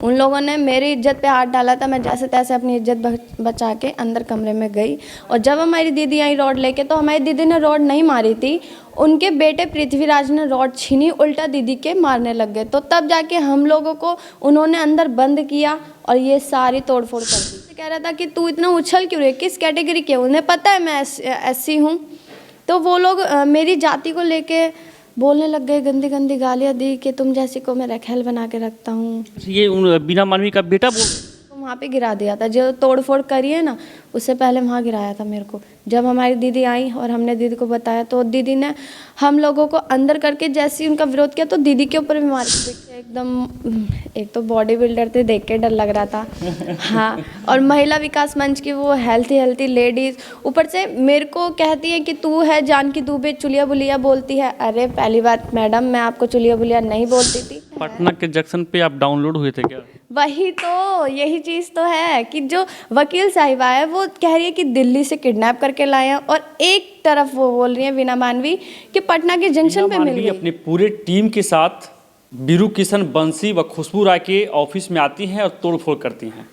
उन लोगों ने मेरी इज्जत पे हाथ डाला था। मैं जैसे तैसे अपनी इज्जत बचा के अंदर कमरे में गई। और जब हमारी दीदी आई रॉड लेके, तो हमारी दीदी ने रॉड नहीं मारी थी, उनके बेटे पृथ्वीराज ने रॉड छीनी, उल्टा दीदी के मारने लग गए। तो तब जाके हम लोगों को उन्होंने अंदर बंद किया और ये सारी तोड़फोड़ कर दी। कह रहा था कि तू इतना उछल क्यों रही है, किस कैटेगरी के? उन्हें पता है मैं SC हूँ। तो वो लोग मेरी जाति को लेके बोलने लग गए, गंदी गंदी गालियाँ दी कि तुम जैसी को मैं रखेल बना के रखता हूँ। ये बीना मानवी का बेटा बोल। तो वहाँ पे गिरा दिया था, जो तोड़फोड़ करी है ना, उससे पहले वहाँ गिराया था मेरे को। जब हमारी दीदी आई और हमने दीदी को बताया, तो दीदी ने हम लोगों को अंदर करके जैसे ही उनका विरोध किया, तो दीदी के ऊपर भी मार के एकदम। एक तो बॉडी बिल्डर थे, देख के डर लग रहा था। हाँ, और महिला विकास मंच की वो हेल्थी लेडीज ऊपर से मेरे को कहती है कि तू है जानकी दुबे, चुलिया बुलिया बोलती है। अरे पहली बात मैडम, मैं आपको चुलिया बुलिया नहीं बोलती थी। पटना के जंक्शन पे आप डाउनलोड हुए थे क्या? वही तो, यही चीज़ तो है कि जो वकील साहिबा है वो कह रही है कि दिल्ली से किडनैप करके लाए हैं, और एक तरफ वो बोल रही है बीना मानवी कि पटना के जंक्शन पे मिल गई। अपनी पूरे टीम के साथ बीरू किशन, बंसी व खुशबू राय के ऑफिस में आती हैं और तोड़फोड़ करती हैं।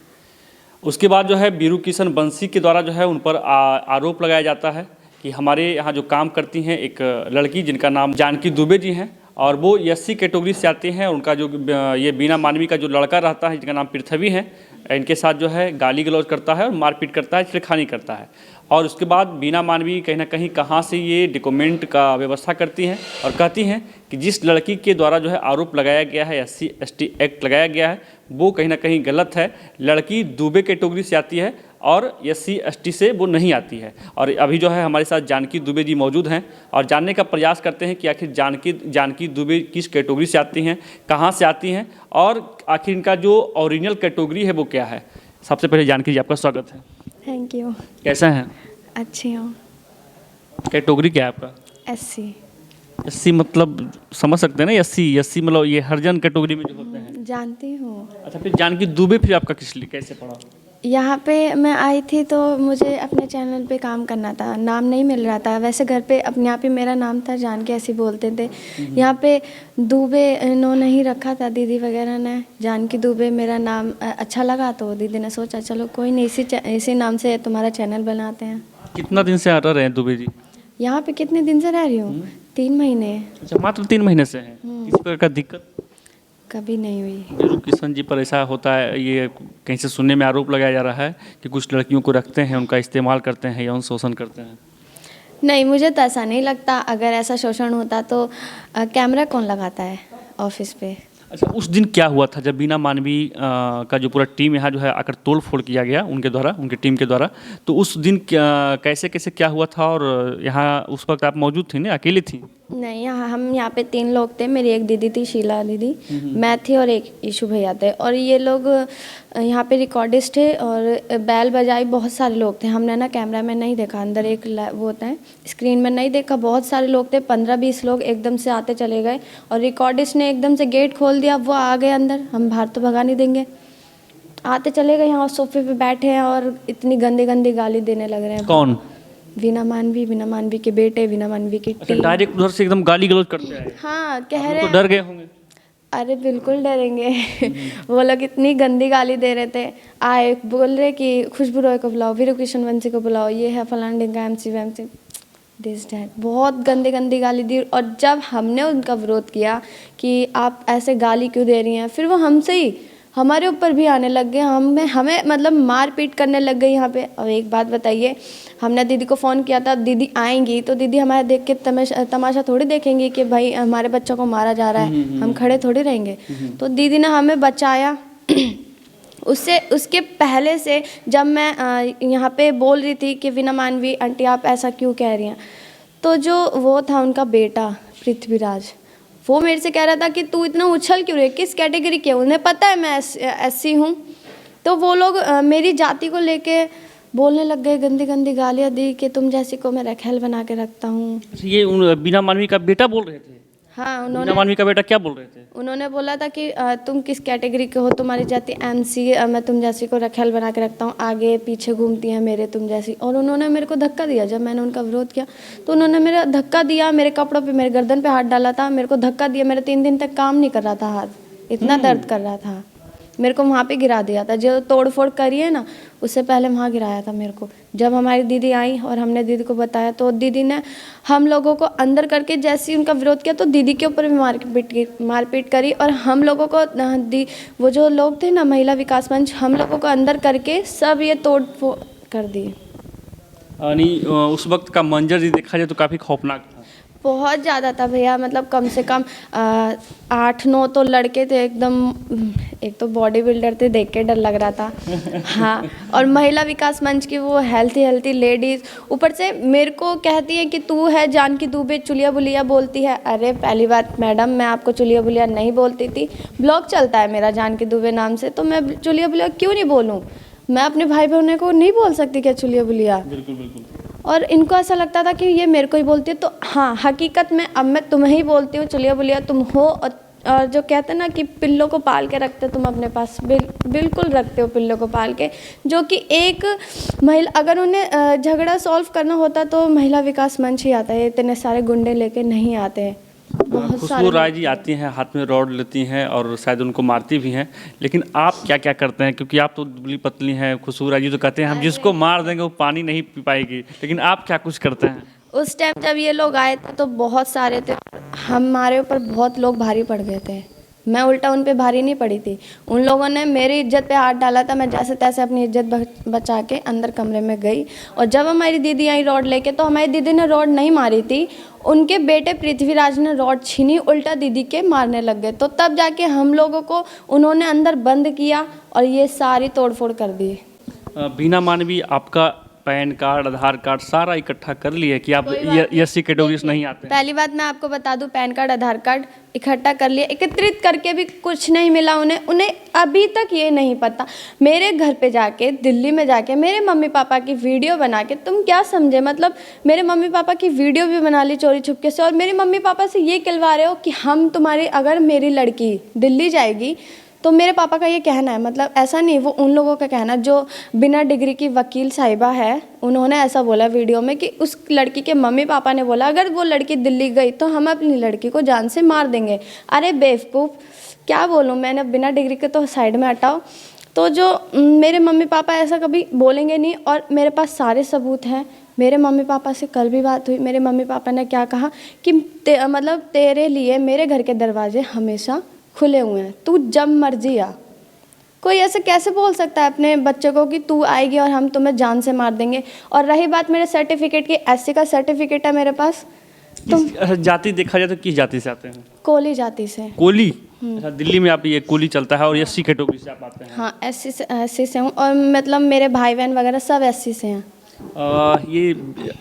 उसके बाद जो है बीरू किशन, बंसी के द्वारा जो है उन पर आरोप लगाया जाता है कि हमारे यहाँ जो काम करती हैं एक लड़की जिनका नाम जानकी दुबे जी हैं, और वो SC कैटेगरी से आते हैं। उनका जो ये बीना मानवी का जो लड़का रहता है जिनका नाम पृथ्वी है, इनके साथ जो है गाली गलौज करता है और मारपीट करता है, छेड़खानी करता है। और उसके बाद बीना मानवी कहीं ना कहीं कहाँ से ये डॉक्यूमेंट का व्यवस्था करती हैं और कहती हैं कि जिस लड़की के द्वारा जो है आरोप लगाया गया है, SC ST एक्ट लगाया गया है, वो कहीं ना कहीं गलत है। लड़की दुबे कैटेगरी से आती है और SC ST से वो नहीं आती है। और अभी जो है हमारे साथ जानकी दुबे जी मौजूद हैं और जानने का प्रयास करते हैं कि आखिर जानकी दुबे किस कैटेगरी से आती हैं, कहाँ से आती हैं, और आखिर इनका जो ओरिजिनल कैटेगरी है वो क्या है। सबसे पहले जानकी जी, आपका स्वागत है। Thank you. कैसा हैं? अच्छी हूँ। कैटेगरी क्या है आपका? SC मतलब समझ सकते हैं ना, SC मतलब ये हरिजन कैटेगरी में जो होते हैं। जानती हूँ। अच्छा, फिर जानकी दुबे फिर आपका किस लिए कैसे पड़ा? यहाँ पे मैं आई थी तो मुझे अपने चैनल पे काम करना था, नाम नहीं मिल रहा था। वैसे घर पे अपने यहाँ पे मेरा नाम था जानकी, ऐसे बोलते थे। यहाँ पे दुबे इन्होंने ही रखा था, दीदी वगैरह ने। जानकी दुबे मेरा नाम अच्छा लगा, तो दीदी ने सोचा चलो कोई नहीं, इसी नाम से तुम्हारा चैनल बनाते हैं। कितना दिन से आ रहे हैं दुबे जी यहाँ पे? कितने दिन से रह रही हूँ? 3 महीने। अच्छा, मात्र 3 महीने से हैं। किसी प्रकार का दिक्कत कभी नहीं हुई। बीरू किशन जी पर ऐसा होता है, ये कहीं से सुनने में आरोप लगाया जा रहा है कि कुछ लड़कियों को रखते हैं, उनका इस्तेमाल करते हैं, यौन शोषण करते हैं। नहीं, मुझे तो ऐसा नहीं लगता। अगर ऐसा शोषण होता तो कैमरा कौन लगाता है ऑफिस पे? अच्छा, उस दिन क्या हुआ था जब बीना मानवी का जो पूरा टीम यहाँ जो है आकर तोड़ फोड़ किया गया उनके द्वारा, उनकी टीम के द्वारा, तो उस दिन कैसे कैसे क्या हुआ था? और यहाँ उस वक्त आप मौजूद थी ना, अकेली थी? नहीं, हम यहाँ पे 3 लोग थे। मेरी एक दीदी थी, शीला दीदी, मैं थी और एक ईशु भैया थे। और ये लोग यहाँ पे रिकॉर्डिस्ट थे और बैल बजाई बहुत सारे लोग थे। हमने ना कैमरा में नहीं देखा, अंदर एक वो होता है स्क्रीन में नहीं देखा। बहुत सारे लोग थे, 15-20 लोग एकदम से आते चले गए। और रिकॉर्डिस्ट ने एकदम से गेट खोल दिया, वो आ गए अंदर। हम बाहर तो भगा नहीं देंगे, आते चले गए। यहाँ सोफे पे बैठे हैं और इतनी गंदी गंदी गाली देने लग रहे हैं। कौन? बीना मानवी के बेटे, बीना मानवी की टीम। डायरेक्ट उधर से एकदम गाली गलौज करते हैं? हाँ, कह रहे तो हैं। डर गए होंगे? अरे बिल्कुल डरेंगे। वो लोग इतनी गंदी गाली दे रहे थे। आए बोल रहे कि खुशबू रॉय को बुलाओ, वीरू किशन बंसी को बुलाओ, ये है फलाना ढिंगा MC वैमसी दिस डैट। बहुत गंदी गंदी गाली दी। और जब हमने उनका विरोध किया कि आप ऐसे गाली क्यों दे रही हैं, फिर वो हमसे ही हमारे ऊपर भी आने लग गए। हमें मतलब मार पीट करने लग गई यहाँ पे। और एक बात बताइए, हमने दीदी को फ़ोन किया था, दीदी आएंगी तो दीदी हमारे देख के तमाशा थोड़ी देखेंगी कि भाई हमारे बच्चों को मारा जा रहा है, हम खड़े थोड़ी रहेंगे। तो दीदी ने हमें बचाया। उसके पहले से जब मैं यहाँ पे बोल रही थी कि बीना मानवी आंटी आप ऐसा क्यों कह रही हैं, तो जो वो था उनका बेटा पृथ्वीराज, वो मेरे से कह रहा था कि तू इतना उछल क्यों रही है, किस कैटेगरी के? उन्हें पता है मैं SC हूँ। तो वो लोग मेरी जाति को लेके बोलने लग गए, गंदी गंदी गालियाँ दी कि तुम जैसी को मैं रखेल बना के रखता हूँ। ये बीना मानवी का बेटा बोल रहे थे? हाँ, बीना मानवी का बेटा क्या बोल रहे थे? उन्होंने बोला था कि तुम किस कैटेगरी के हो, तुम्हारी जाति MC, मैं तुम जैसी को रखेल बना के रखता हूँ, आगे पीछे घूमती है मेरे तुम जैसी। और उन्होंने मेरे को धक्का दिया। जब मैंने उनका विरोध किया तो उन्होंने मेरा धक्का दिया, मेरे कपड़ों पे, मेरे गर्दन पे हाथ डाला था, मेरे को धक्का दिया। मेरा 3 दिन तक काम नहीं कर रहा था हाथ, इतना दर्द कर रहा था। मेरे को वहाँ पे गिरा दिया था। जो तोड़ फोड़ करी है ना, उससे पहले वहाँ गिराया था मेरे को। जब हमारी दीदी आई और हमने दीदी को बताया तो दीदी ने हम लोगों को अंदर करके जैसे ही उनका विरोध किया तो दीदी के ऊपर भी मारपीट करी। और हम लोगों को वो जो लोग थे ना महिला विकास मंच, हम लोगों को अंदर करके सब ये तोड़ फोड़ कर दिए। नहीं, उस वक्त का मंजर जी देखा जाए तो काफ़ी खौफनाक था। बहुत ज़्यादा था भैया, मतलब कम से कम 8-9 तो लड़के थे एकदम। एक तो बॉडी बिल्डर थे, देख के डर लग रहा था। हाँ, और महिला विकास मंच की वो हेल्थी लेडीज़ ऊपर से मेरे को कहती है कि तू है जानकी दुबे, चुलिया बुलिया बोलती है। अरे पहली बात मैडम, मैं आपको चुलिया बुलिया नहीं बोलती थी। ब्लॉग चलता है मेरा जानकी दुबे नाम से, तो मैं चुलिया बुलिया क्यों नहीं बोलूँ? मैं अपने भाई बहनों को नहीं बोल सकती क्या चुलिया बुलिया? बिल्कुल बिल्कुल। और इनको ऐसा लगता था कि ये मेरे को ही बोलती है। तो हाँ, हकीकत में अब मैं तुम्हें ही बोलती हूँ, चुलिया बुलिया तुम हो। और जो कहते हैं ना कि पिल्लों को पाल के रखते तुम अपने पास, बिल्कुल रखते हो पिल्लों को पाल के। जो कि एक महिला, अगर उन्हें झगड़ा सॉल्व करना होता तो महिला विकास मंच ही आता है, इतने सारे गुंडे लेके नहीं आते हैं। बहुत खुशबू राय जी आती हैं, हाथ में रॉड लेती हैं और शायद उनको मारती भी हैं, लेकिन आप क्या क्या करते हैं? क्योंकि आप तो दुबली पतली हैं। खुशबू राय जी तो कहते हैं हम जिसको मार देंगे वो पानी नहीं पी पाएगी, लेकिन आप क्या कुछ करते हैं? उस टाइम जब ये लोग आए थे तो बहुत सारे थे, हमारे ऊपर बहुत लोग भारी पड़ गए थे। मैं उल्टा उन पे भारी नहीं पड़ी थी। उन लोगों ने मेरी इज्जत पे हाथ डाला था। मैं जैसे तैसे अपनी इज्जत बचा के अंदर कमरे में गई। और जब हमारी दीदी आई रॉड लेके, तो हमारी दीदी ने रॉड नहीं मारी थी, उनके बेटे पृथ्वीराज ने रॉड छीनी, उल्टा दीदी के मारने लग गए। तो तब जाके हम लोगों को उन्होंने अंदर बंद किया और ये सारी तोड़फोड़ कर दी। बीना मानवी आपका पैन कार्ड, आधार कार्ड सारा इकट्ठा कर लिए कि आप एससी कैटेगरी से नहीं आते हैं? पहली बात मैं आपको बता दूं, पैन कार्ड आधार कार्ड इकट्ठा कर लिए, एकत्रित करके भी कुछ नहीं मिला उन्हें अभी तक ये नहीं पता। मेरे घर पे जाके, दिल्ली में जाके मेरे मम्मी पापा की वीडियो बना के, तुम क्या समझे, मतलब मेरे मम्मी पापा की वीडियो भी बना ली चोरी छुपके से। और मेरे मम्मी पापा से ये कहलवा रहे हो कि हम तुम्हारी, अगर मेरी लड़की दिल्ली जाएगी तो मेरे पापा का ये कहना है, मतलब ऐसा नहीं, वो उन लोगों का कहना जो बिना डिग्री की वकील साहिबा है, उन्होंने ऐसा बोला वीडियो में कि उस लड़की के मम्मी पापा ने बोला अगर वो लड़की दिल्ली गई तो हम अपनी लड़की को जान से मार देंगे। अरे बेवकूफ़, क्या बोलूँ मैंने, बिना डिग्री के तो साइड में हटाओ। तो जो मेरे मम्मी पापा ऐसा कभी बोलेंगे नहीं, और मेरे पास सारे सबूत हैं। मेरे मम्मी पापा से कल भी बात हुई, मेरे मम्मी पापा ने क्या कहा कि मतलब तेरे लिए मेरे घर के दरवाजे हमेशा खुले हुए हैं, तू जब मर्जी आ। कोई ऐसे कैसे बोल सकता है अपने बच्चे को कि तू आएगी और हम तुम्हें जान से मार देंगे। और रही बात मेरे सर्टिफिकेट की, एससी का सर्टिफिकेट है मेरे पास। तुम जाति देखा जाए तो किस जाति से आते हैं? कोली जाति से। कोली? अच्छा, दिल्ली में आप ये कोली चलता है और एससी कैटेगरी से आप आते हैं? हाँ, एससी से हूँ, और मतलब मेरे भाई बहन वगैरह सब एससी से हैं। ये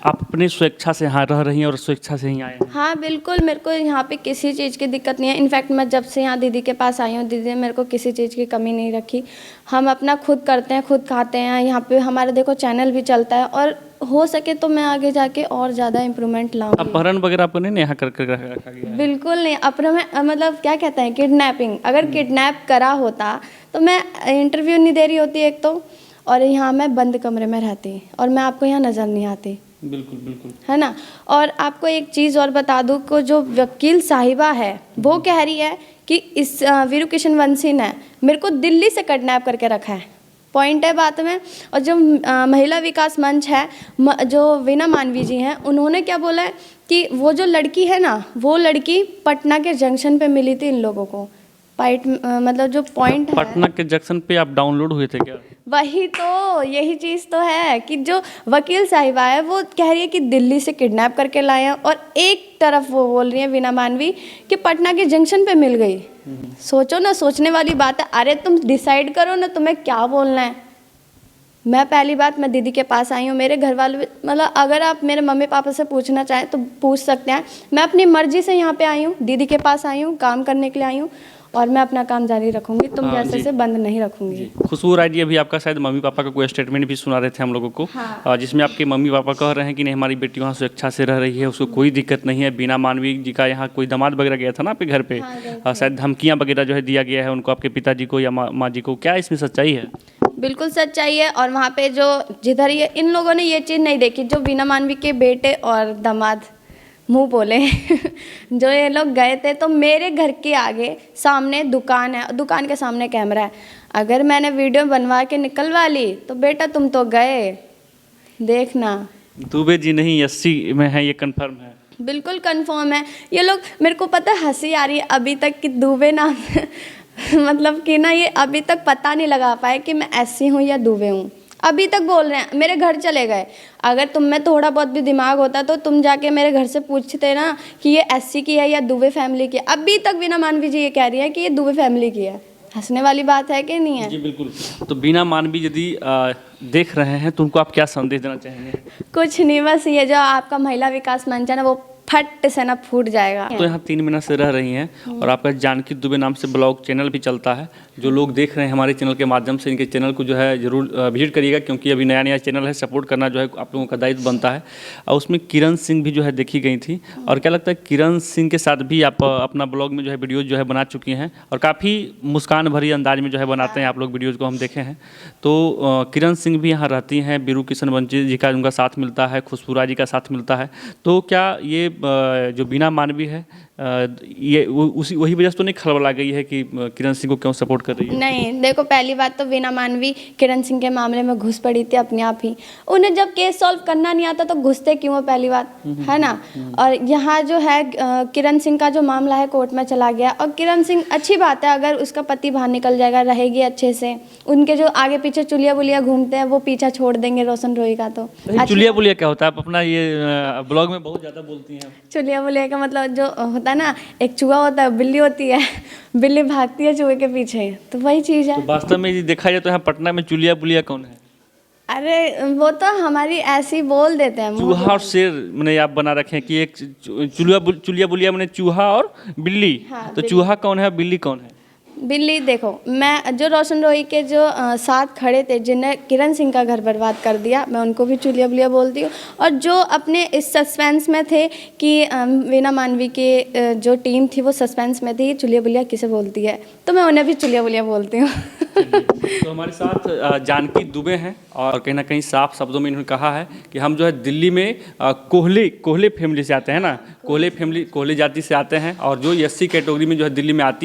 आप अपने स्वेच्छा से यहाँ रह रही हैं और स्वेच्छा से ही आए हैं? हाँ बिल्कुल, मेरे को यहाँ पे किसी चीज़ की दिक्कत नहीं है। इनफैक्ट मैं जब से यहाँ दीदी के पास आई हूँ, दीदी ने मेरे को किसी चीज़ की कमी नहीं रखी। हम अपना खुद करते हैं, खुद खाते हैं। यहाँ पे हमारे देखो चैनल भी चलता है, और हो सके तो मैं आगे जाके और ज़्यादा इम्प्रूवमेंट लाऊंगी। अपहरण वगैरह आपको नहीं यहाँ कर रखा गया है? बिल्कुल नहीं, अपहरण मतलब क्या कहते हैं, किडनैपिंग। अगर किडनैप करा होता तो मैं इंटरव्यू नहीं दे रही होती एक तो, और यहाँ मैं बंद कमरे में रहती और मैं आपको यहाँ नज़र नहीं आती। बिल्कुल बिल्कुल, है ना। और आपको एक चीज़ और बता दूँ को, जो वकील साहिबा है वो कह रही है कि इस वीरू किशन वंशी ने मेरे को दिल्ली से किडनैप करके रखा है। पॉइंट है बात में। और जो महिला विकास मंच है, जो वीना मानवी जी हैं, उन्होंने क्या बोला है कि वो जो लड़की है ना, वो लड़की पटना के जंक्शन पे मिली थी इन लोगों को। मतलब जो पॉइंट है, पटना के जंक्शन पे आप डाउनलोड हुए थे क्या? वही तो, यही चीज़ तो है कि जो वकील साहिबा है वो कह रही है कि दिल्ली से किडनैप करके लाए हैं, और एक तरफ वो बोल रही है वीना मानवी कि पटना के जंक्शन पे मिल गई। सोचो ना, सोचने वाली बात है। अरे तुम डिसाइड करो ना तुम्हें क्या बोलना है। मैं पहली बात, मैं दीदी के पास आई हूँ, मेरे घर वाले मतलब अगर आप मेरे मम्मी पापा से पूछना चाहें तो पूछ सकते हैं। मैं अपनी मर्जी से यहाँ पे आई हूँ, दीदी के पास आई हूँ, काम करने के लिए आई हूँ, और मैं अपना काम जारी रखूंगी। तुम जैसे से बंद नहीं रखूंगी। खुशबू राय जी, अभी आपका शायद मम्मी पापा का कोई स्टेटमेंट भी सुना रहे थे हम लोगों को। हाँ। जिसमें आपके मम्मी पापा कह रहे हैं कि नहीं, हमारी बेटी वहाँ स्वेच्छा से रह रही है, उसको कोई दिक्कत नहीं है। बीना मानवी जी का यहाँ कोई दामाद वगैरह गया था ना आपके घर पे, शायद धमकियाँ वगैरह जो है दिया गया है उनको, आपके पिताजी को या माँ जी को। क्या इसमें सच्चाई है? बिल्कुल सच्चाई है। और वहाँ पे जो जिधर ये इन लोगों ने ये चीज़ नहीं देखी, जो वीना मानवी के बेटे और दामाद मुंह बोले जो ये लोग गए थे, तो मेरे घर के आगे सामने दुकान है, दुकान के सामने कैमरा है। अगर मैंने वीडियो बनवा के निकलवा ली तो बेटा तुम तो गए, देखना। दुबे जी नहीं, 80 में है, ये कंफर्म है। बिल्कुल कंफर्म है। ये लोग, मेरे को पता है हंसी आ रही है अभी तक कि दुबे नाम मतलब कि ना ये अभी तक पता नहीं लगा पाए कि मैं ऐसी हूँ या दुबे हूँ। अभी तक बोल रहे हैं, मेरे घर चले गए। अगर तुम में थोड़ा बहुत भी दिमाग होता तो तुम जाके मेरे घर से पूछते ना कि ये एससी की है या दुबे फैमिली की है। अभी तक बीना मानवी जी ये कह रही है कि ये दुबे फैमिली की है। हंसने वाली बात है कि नहीं है? जी बिल्कुल। तो बीना मानवी यदि देख रहे हैं तो उनको आप क्या संदेश देना चाहेंगे? कुछ नहीं, बस ये जो आपका महिला विकास मंच है ना, वो फट से ना फूट जाएगा। तो यहाँ 3 महीना से रह रही हैं और आपका जानकी दुबे नाम से ब्लॉग चैनल भी चलता है। जो लोग देख रहे हैं हमारे चैनल के माध्यम से, इनके चैनल को जो है ज़रूर विजिट करिएगा, क्योंकि अभी नया नया चैनल है, सपोर्ट करना जो है आप लोगों का दायित्व बनता है। और उसमें किरण सिंह भी जो है देखी गई थी। और क्या लगता है, किरण सिंह के साथ भी आप अपना ब्लॉग में जो है वीडियोज़ जो है बना चुकी हैं और काफ़ी मुस्कान भरी अंदाज में जो है बनाते हैं आप लोग वीडियोज़ को, हम देखे हैं। तो किरण सिंह भी यहाँ रहती हैं, बीरू किशन बंसी जी का उनका साथ मिलता है, खुशबू जी का साथ मिलता है। तो क्या ये जो बीना मानवी है ये उसी वही वजह से तो नहीं खलबला गई है कि किरण सिंह को क्यों सपोर्ट कर रही है? नहीं, देखो पहली बात तो बीना मानवी किरण सिंह के मामले में घुस पड़ी थी अपने आप ही। उन्हें जब केस सॉल्व करना नहीं आता तो घुसते क्यों है, पहली बात है ना। और यहाँ जो है किरण सिंह का जो मामला है कोर्ट में चला गया। और किरण सिंह, अच्छी बात है अगर उसका पति बाहर निकल जाएगा, रहेगी अच्छे से। उनके जो आगे पीछे चुलिया बुलिया घूमते हैं वो पीछा छोड़ देंगे रोशन रोही का। तो चुलिया बुलिया क्या होता है? आप अपना ये ब्लॉग में बहुत ज़्यादा बोलती हैं। चुलिया बुलिया का मतलब जो होता है ना, एक चूहा होता है, बिल्ली होती है, बिल्ली भागती है चूहे के पीछे, तो वही चीज़ है। तो वास्तव में यदि देखा जाए तो यहाँ पटना में चुलिया बुलिया कौन है? अरे वो तो हमारी ऐसी बोल देते हैं। चूहा और शेर मैंने आप बना रखे हैं कि एक चुलिया बुलिया मैंने चूहा और बिल्ली। हाँ, तो चूहा कौन है और बिल्ली कौन है? बिल्ली, देखो मैं जो रोशन रोही के जो साथ खड़े थे, जिन्हें किरण सिंह का घर बर्बाद कर दिया, मैं उनको भी चुलिया बुलिया बोलती हूँ। और जो अपने इस सस्पेंस में थे कि बीना मानवी के जो टीम थी वो सस्पेंस में थी, चुलिया बुलिया किसे बोलती है, तो मैं उन्हें भी चुलिया बुलिया बोलती हूँ। तो हमारे साथ जानकी दुबे हैं और कहीं ना कहीं साफ शब्दों में इन्होंने कहा है कि हम जो है दिल्ली में कोहले फैमिली से आते हैं ना, कोहले जाति से आते हैं और जो एससी कैटेगरी में जो है दिल्ली में आती है।